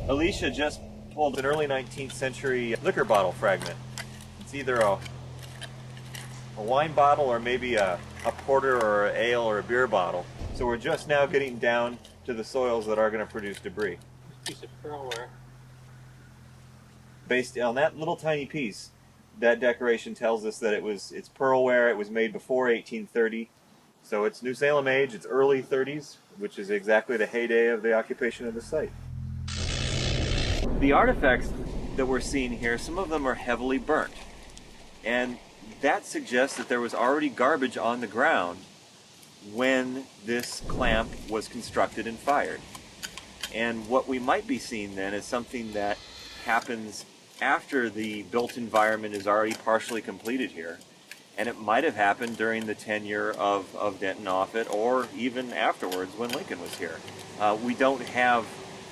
Alicia just pulled an early 19th century liquor bottle fragment. It's either a wine bottle or maybe a porter or an ale or a beer bottle. So we're just now getting down to the soils that are going to produce debris. Piece of pearlware. Based on that little tiny piece, that decoration tells us that it's pearlware. It was made before 1830. So it's New Salem age, it's early 30s, which is exactly the heyday of the occupation of the site. The artifacts that we're seeing here, some of them are heavily burnt. And that suggests that there was already garbage on the ground when this clamp was constructed and fired. And what we might be seeing then is something that happens after the built environment is already partially completed here. And it might have happened during the tenure of Denton Offutt, or even afterwards when Lincoln was here. We don't have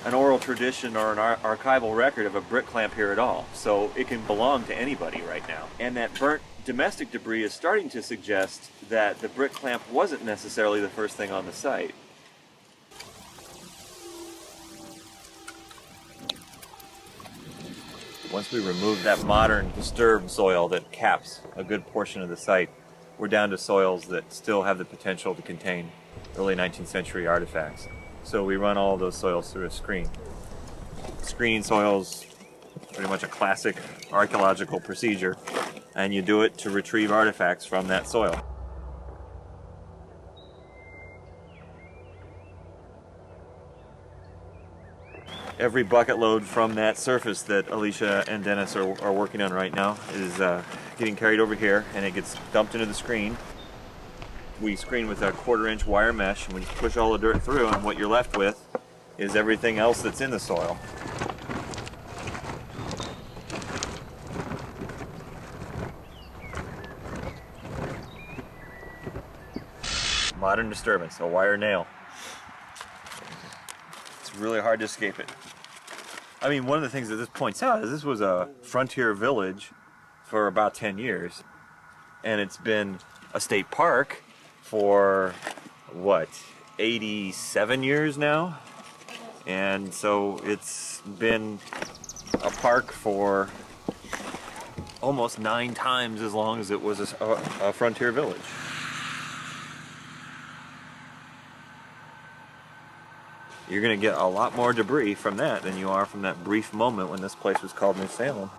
an oral tradition or an archival record of a brick clamp here at all, so it can belong to anybody right now. And that burnt domestic debris is starting to suggest that the brick clamp wasn't necessarily the first thing on the site. Once we remove that modern disturbed soil that caps a good portion of the site, we're down to soils that still have the potential to contain early 19th century artifacts. So we run all of those soils through a screen. Screening soils, pretty much a classic archaeological procedure, and you do it to retrieve artifacts from that soil. Every bucket load from that surface that Alicia and Dennis are working on right now is getting carried over here, and it gets dumped into the screen. We screen with a 1/4-inch wire mesh, and we just push all the dirt through, and what you're left with is everything else that's in the soil. Modern disturbance, a wire nail. It's really hard to escape it. I mean, one of the things that this points out is this was a frontier village for about 10 years. And it's been a state park for, what, 87 years now? And so it's been a park for almost 9 times as long as it was a frontier village. You're going to get a lot more debris from that than you are from that brief moment when this place was called New Salem.